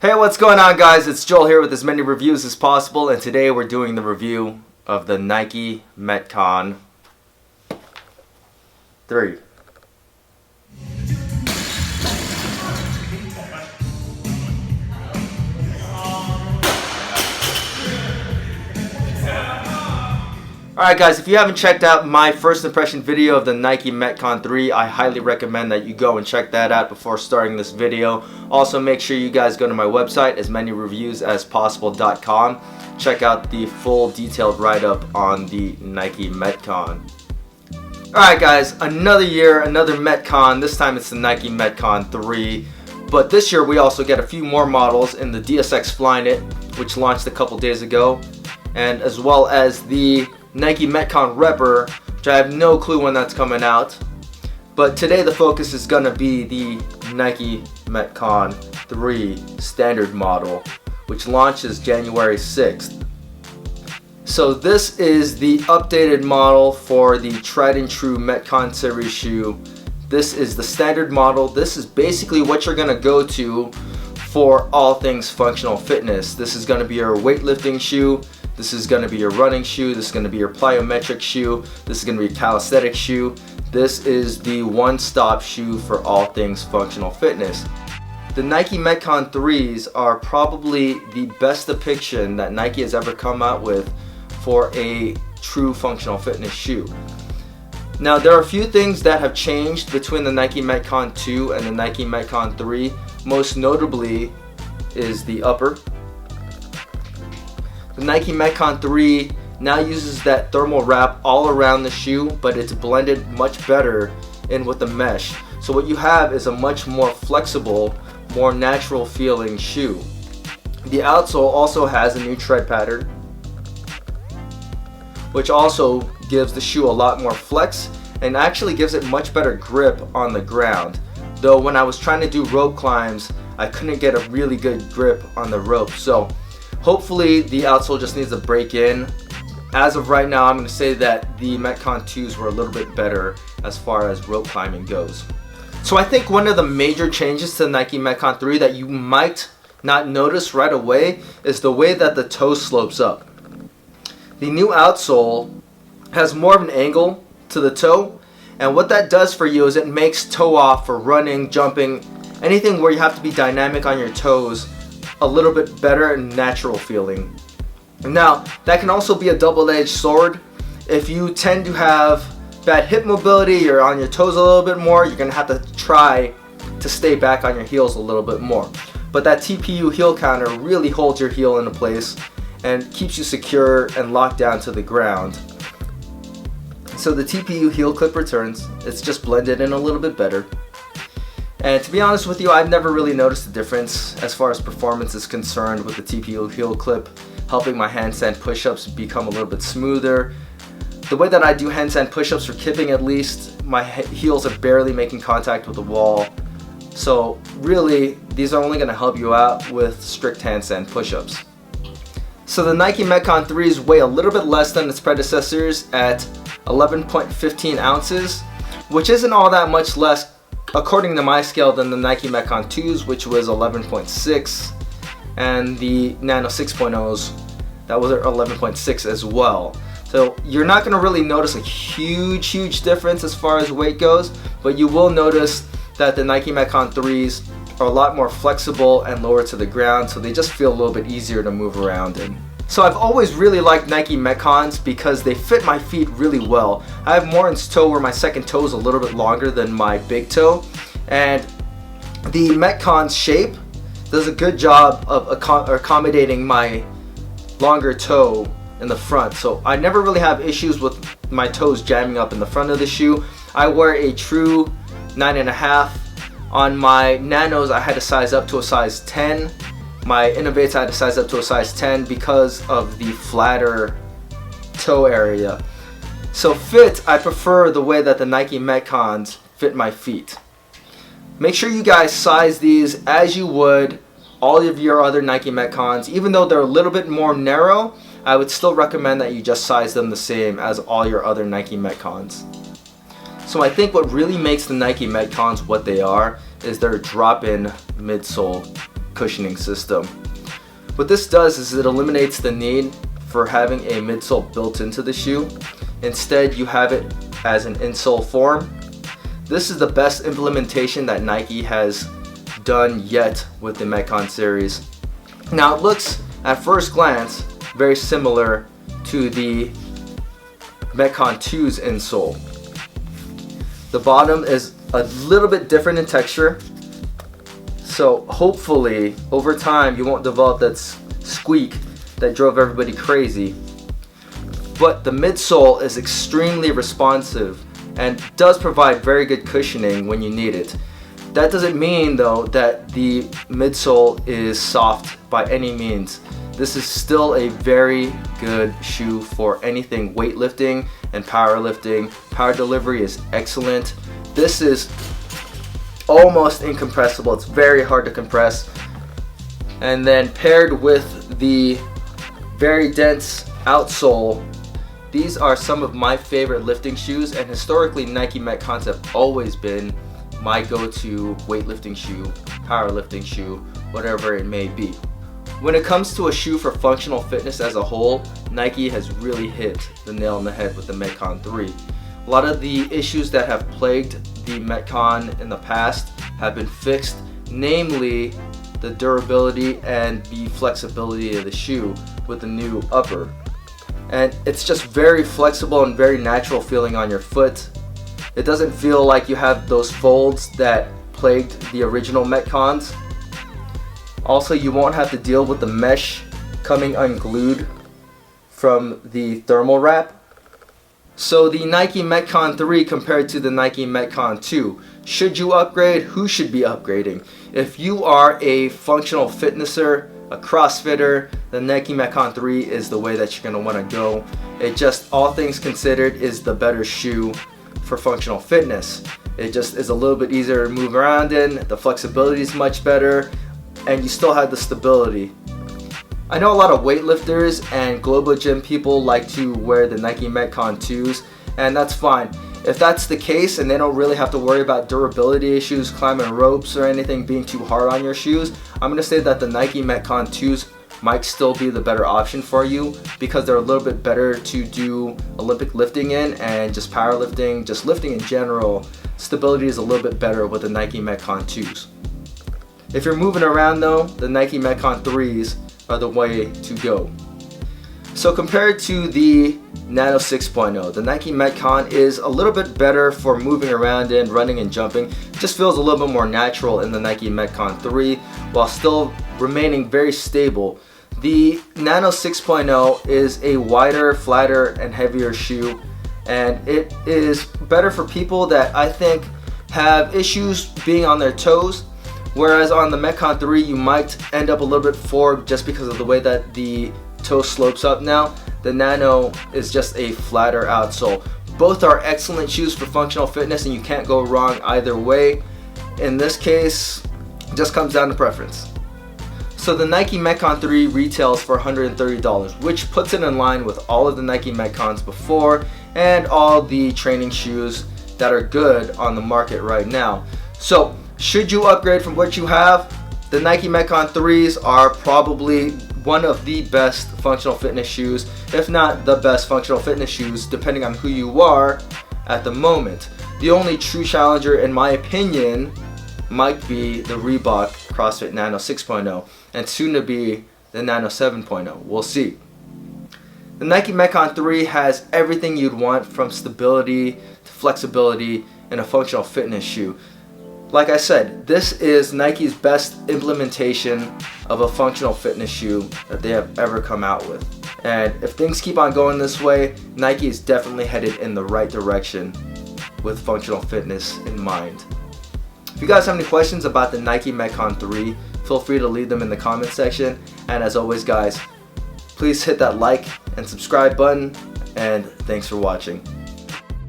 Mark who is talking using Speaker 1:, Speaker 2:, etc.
Speaker 1: Hey, what's going on, guys? It's Joel here with as many reviews as possible, and today we're doing the review of the Nike Metcon 3. Alright guys, if you haven't checked out my first impression video of the Nike Metcon 3, I highly recommend that you go and check that out before starting this video. Also, make sure you guys go to my website, asmanyreviewsaspocible.com. Check out the full detailed write-up on the Nike Metcon. Alright guys, another year, another Metcon. This time it's the Nike Metcon 3. But this year we also get a few more models in the DSX Flyknit, which launched a couple days ago, and as well as the Nike Metcon Repper, which I have no clue when that's coming out. But today the focus is going to be the Nike Metcon 3 standard model, which launches January 6th. So this is the updated model for the tried and true Metcon series shoe. This is the standard model. This is basically what you're going to go to for all things functional fitness. This is going to be your weightlifting shoe. This is going to be your running shoe. This is going to be your plyometric shoe. This is going to be your calisthenic shoe. This is the one-stop shoe for all things functional fitness. The Nike Metcon 3s are probably the best depiction that Nike has ever come out with for a true functional fitness shoe. Now, there are a few things that have changed between the Nike Metcon 2 and the Nike Metcon 3. Most notably is the upper. The Nike Metcon 3 now uses that thermal wrap all around the shoe, but it's blended much better in with the mesh. So what you have is a much more flexible, more natural feeling shoe. The outsole also has a new tread pattern, which also gives the shoe a lot more flex and actually gives it much better grip on the ground. Though when I was trying to do rope climbs, I couldn't get a really good grip on the rope. So hopefully the outsole just needs to break in. As of right now, I'm going to say that the Metcon 2s were a little bit better as far as rope climbing goes. So I think one of the major changes to the Nike Metcon 3 that you might not notice right away is the way that the toe slopes up. The new outsole has more of an angle to the toe, and what that does for you is it makes toe off for running, jumping, anything where you have to be dynamic on your toes a little bit better and natural feeling. Now, that can also be a double-edged sword. If you tend to have bad hip mobility, you're on your toes a little bit more, you're going to have to try to stay back on your heels a little bit more. But that TPU heel counter really holds your heel into place and keeps you secure and locked down to the ground. So the TPU heel clip returns. It's just blended in a little bit better. And to be honest with you, I've never really noticed a difference as far as performance is concerned with the TPU heel clip, helping my handstand push-ups become a little bit smoother. The way that I do handstand push-ups for kipping, at least, my heels are barely making contact with the wall. So really, these are only going to help you out with strict handstand push-ups. So the Nike Metcon 3s weigh a little bit less than its predecessors at 11.15 ounces, which isn't all that much less according to my scale than the Nike Metcon 2s, which was 11.6, and the Nano 6.0s, that was 11.6 as well. So you're not going to really notice a huge difference as far as weight goes, but you will notice that the Nike Metcon 3s are a lot more flexible and lower to the ground, so they just feel a little bit easier to move around in. So I've always really liked Nike Metcons because they fit my feet really well. I have more in toe where my second toe is a little bit longer than my big toe, and the Metcon's shape does a good job of accommodating my longer toe in the front. So I never really have issues with my toes jamming up in the front of the shoe. I wear a true 9.5. On my Nanos, I had to size up to a size 10. My Innovates, I had to size up to a size 10 because of the flatter toe area. So fit, I prefer the way that the Nike Metcons fit my feet. Make sure you guys size these as you would all of your other Nike Metcons. Even though they're a little bit more narrow, I would still recommend that you just size them the same as all your other Nike Metcons. So I think what really makes the Nike Metcons what they are is their drop-in midsole cushioning system. What this does is it eliminates the need for having a midsole built into the shoe. Instead, you have it as an insole form. This is the best implementation that Nike has done yet with the Metcon series. Now it looks at first glance very similar to the Metcon 2's insole. The bottom is a little bit different in texture, so hopefully over time you won't develop that squeak that drove everybody crazy. But the midsole is extremely responsive and does provide very good cushioning when you need it. That doesn't mean though that the midsole is soft by any means. This is still a very good shoe for anything weightlifting and powerlifting. Power delivery is excellent. This is almost incompressible. It's very hard to compress. And then paired with the very dense outsole, these are some of my favorite lifting shoes, and historically Nike Metcons have always been my go-to weightlifting shoe, powerlifting shoe, whatever it may be. When it comes to a shoe for functional fitness as a whole, Nike has really hit the nail on the head with the Metcon 3. A lot of the issues that have plagued the Metcon in the past have been fixed, namely the durability and the flexibility of the shoe with the new upper. And it's just very flexible and very natural feeling on your foot. It doesn't feel like you have those folds that plagued the original Metcons. Also, you won't have to deal with the mesh coming unglued from the thermal wrap. So the Nike Metcon 3 compared to the Nike Metcon 2. Should you upgrade? Who should be upgrading? If you are a functional fitnesser, a CrossFitter, the Nike Metcon 3 is the way that you're going to want to go. It just, all things considered, is the better shoe for functional fitness. It just is a little bit easier to move around in, the flexibility is much better, and you still have the stability. I know a lot of weightlifters and global gym people like to wear the Nike Metcon 2s, and that's fine. If that's the case and they don't really have to worry about durability issues, climbing ropes or anything being too hard on your shoes, I'm going to say that the Nike Metcon 2s might still be the better option for you because they're a little bit better to do Olympic lifting in, and just powerlifting, just lifting in general, stability is a little bit better with the Nike Metcon 2s. If you're moving around though, the Nike Metcon 3s are the way to go. So compared to the Nano 6.0, the Nike Metcon is a little bit better for moving around in, running and jumping. It just feels a little bit more natural in the Nike Metcon 3 while still remaining very stable. The Nano 6.0 is a wider, flatter and heavier shoe, and it is better for people that I think have issues being on their toes. Whereas on the Metcon 3 you might end up a little bit forward just because of the way that the toe slopes up now. The Nano is just a flatter outsole. Both are excellent shoes for functional fitness and you can't go wrong either way. In this case, it just comes down to preference. So the Nike Metcon 3 retails for $130, which puts it in line with all of the Nike Metcons before and all the training shoes that are good on the market right now. So should you upgrade from what you have? The Nike Metcon 3s are probably one of the best functional fitness shoes, if not the best functional fitness shoes, depending on who you are at the moment. The only true challenger, in my opinion, might be the Reebok CrossFit Nano 6.0 and soon to be the Nano 7.0. We'll see. The Nike Metcon 3 has everything you'd want from stability to flexibility in a functional fitness shoe. Like I said, this is Nike's best implementation of a functional fitness shoe that they have ever come out with. And if things keep on going this way, Nike is definitely headed in the right direction with functional fitness in mind. If you guys have any questions about the Nike Metcon 3, feel free to leave them in the comment section. And as always guys, please hit that like and subscribe button, and thanks for watching.